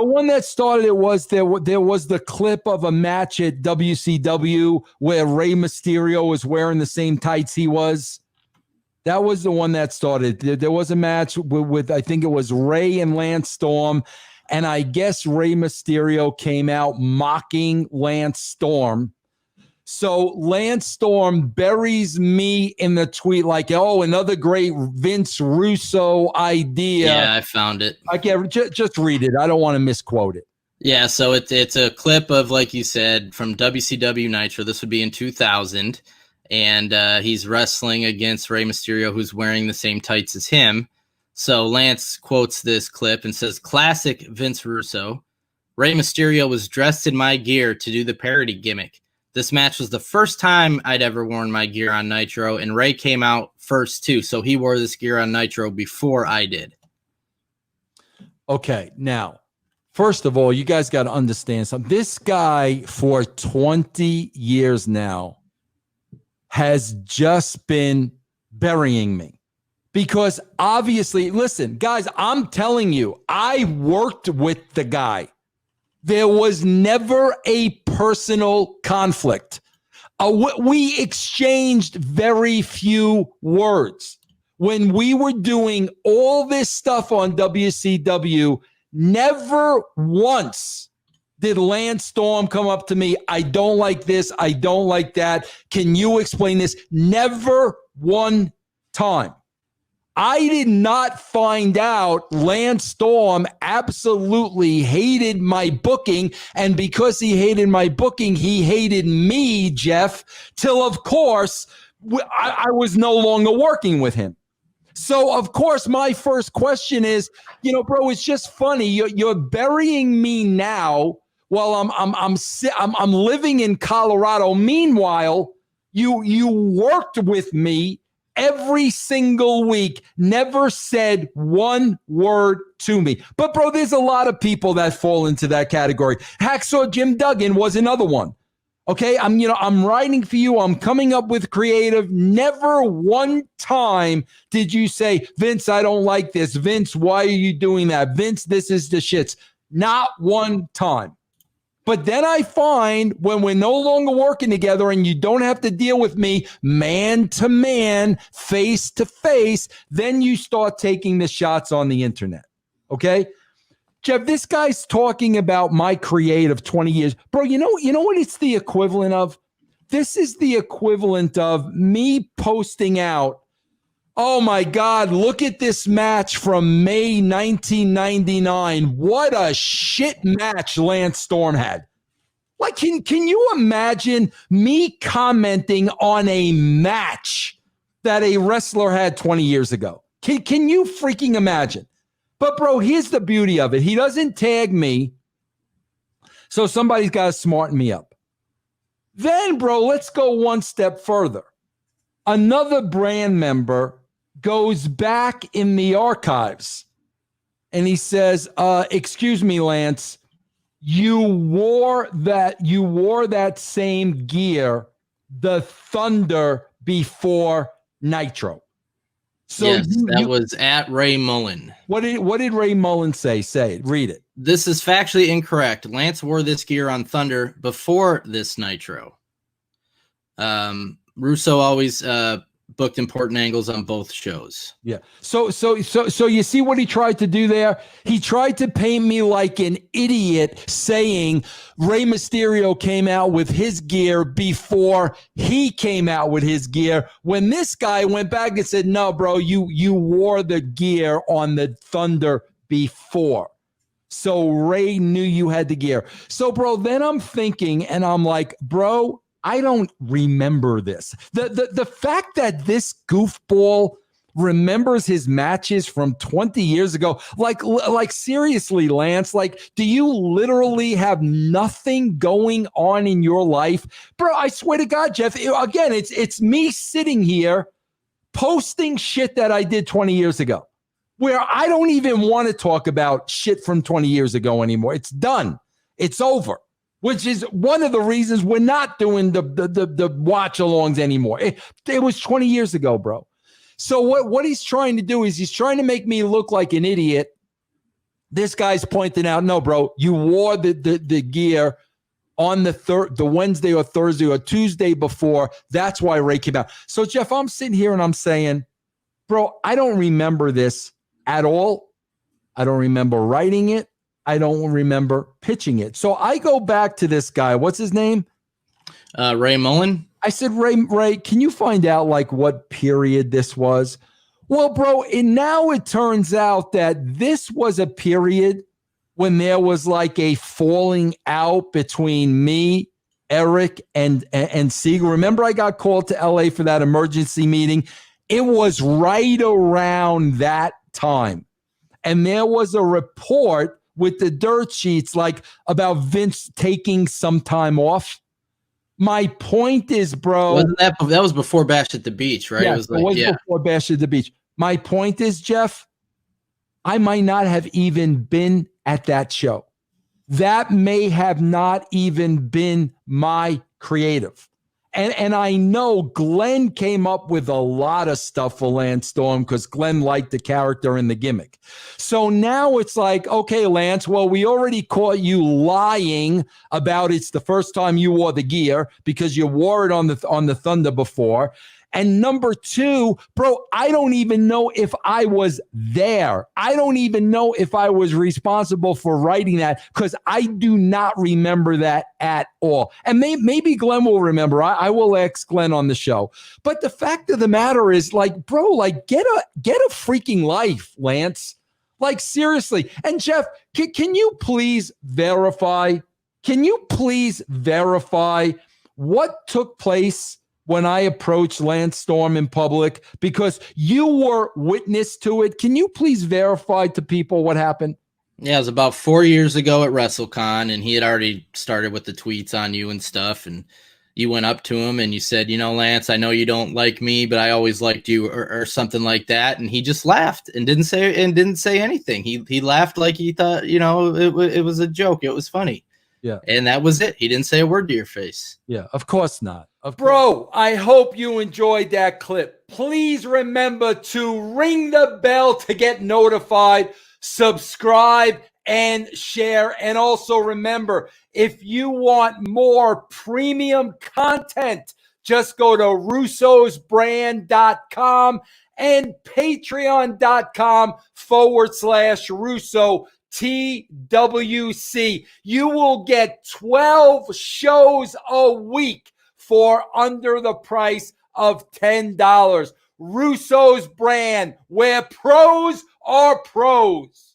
The one that started it was there was the clip of a match at WCW where Rey Mysterio was wearing the same tights he was. That was the one that started. There was a match with I think it was Rey and Lance Storm, and I guess Rey Mysterio came out mocking Lance Storm. So Lance Storm buries me in the tweet like, oh, another great Vince Russo idea. Yeah, I found it. I can't just read it. I don't want to misquote it. Yeah, so it's a clip of, like you said, from WCW Nitro. This would be in 2000, and he's wrestling against Rey Mysterio, who's wearing the same tights as him. So Lance quotes this clip and says, "Classic Vince Russo. Rey Mysterio was dressed in my gear to do the parody gimmick. This match was the first time I'd ever worn my gear on Nitro, and Rey came out first too, so he wore this gear on Nitro before I did." Okay, now, first of all, you guys got to understand something. This guy for 20 years now has just been burying me. Because obviously, listen, guys, I'm telling you, I worked with the guy. There was never a personal conflict. We exchanged very few words. When we were doing all this stuff on WCW, never once did Lance Storm come up to me, I don't like this, I don't like that. Can you explain this? Never one time. I did not find out Lance Storm absolutely hated my booking, and because he hated my booking, he hated me, Jeff, till, of course, I was no longer working with him. So, of course, my first question is, bro, it's just funny. You're burying me now while I'm living in Colorado. Meanwhile, you worked with me every single week, never said one word to me. But, bro, there's a lot of people that fall into that category. Hacksaw Jim Duggan was another one. Okay, I'm writing for you. I'm coming up with creative. Never one time did you say, Vince, I don't like this. Vince, why are you doing that? Vince, this is the shits. Not one time. But then I find when we're no longer working together and you don't have to deal with me man to man, face to face, then you start taking the shots on the internet. Okay? Jeff, this guy's talking about my creative 20 years. Bro, you know what it's the equivalent of? This is the equivalent of me posting out, oh my God, look at this match from May 1999. What a shit match Lance Storm had. Like, can you imagine me commenting on a match that a wrestler had 20 years ago? Can you freaking imagine? But, bro, here's the beauty of it. He doesn't tag me, so somebody's got to smarten me up. Then, bro, let's go one step further. Another brand member goes back in the archives, and he says, excuse me, Lance, you wore that same gear, the Thunder, before Nitro. So yes, that was at Ray Mullen. What did Ray Mullen say? Say it. Read it. This is factually incorrect. Lance wore this gear on Thunder before this Nitro. Russo always booked important angles on both shows. Yeah. So you see what he tried to do there? He tried to paint me like an idiot, saying Rey Mysterio came out with his gear before he came out with his gear, when this guy went back and said, no, bro, you wore the gear on the Thunder before. So Ray knew you had the gear. So, bro, then I'm thinking, and I'm like, bro, I don't remember this. The fact that this goofball remembers his matches from 20 years ago, like seriously, Lance, like, do you literally have nothing going on in your life? Bro, I swear to God, Jeff, again, it's me sitting here posting shit that I did 20 years ago, where I don't even want to talk about shit from 20 years ago anymore. It's done. It's over. Which is one of the reasons we're not doing the watch-alongs anymore. It was 20 years ago, bro. So what he's trying to do is he's trying to make me look like an idiot This guy's pointing out, no, bro, you wore the gear on the Wednesday or Thursday or Tuesday before. That's why Ray came out. So, Jeff, I'm sitting here and I'm saying, bro, I don't remember this at all. I don't remember writing it. I don't remember pitching it. So I go back to this guy. What's his name? Ray Mullen. I said, Ray, can you find out like what period this was? Well, bro, and now it turns out that this was a period when there was like a falling out between me, Eric, and Siegel. Remember, I got called to LA for that emergency meeting. It was right around that time. And there was a report with the dirt sheets like about Vince taking some time off. My point is, bro. Wasn't that was before Bash at the Beach, right? Yeah, it was before Bash at the Beach. My point is, Jeff, I might not have even been at that show. That may have not even been my creative. And I know Glenn came up with a lot of stuff for Lance Storm because Glenn liked the character and the gimmick. So now it's like, okay, Lance, well, we already caught you lying about it's the first time you wore the gear because you wore it on the Thunder before. And number two, bro, I don't even know if I was there. I don't even know if I was responsible for writing that because I do not remember that at all. And maybe Glenn will remember. I will ask Glenn on the show. But the fact of the matter is, like, bro, like get a freaking life, Lance. Like, seriously. And Jeff, can you please verify? Can you please verify what took place when I approached Lance Storm in public, because you were witness to it? Can you please verify to people what happened? Yeah, it was about 4 years ago at WrestleCon, and he had already started with the tweets on you and stuff, and you went up to him and you said, Lance, I know you don't like me, but I always liked you, or something like that, and he just laughed and didn't say anything. He laughed like he thought, it was a joke. It was funny. Yeah. And that was it. He didn't say a word to your face. Yeah, of course not. Bro, I hope you enjoyed that clip. Please remember to ring the bell to get notified, subscribe, and share. And also remember, if you want more premium content, just go to russosbrand.com and patreon.com/Russo TWC. You will get 12 shows a week for under the price of $10. Russo's Brand, where pros are pros.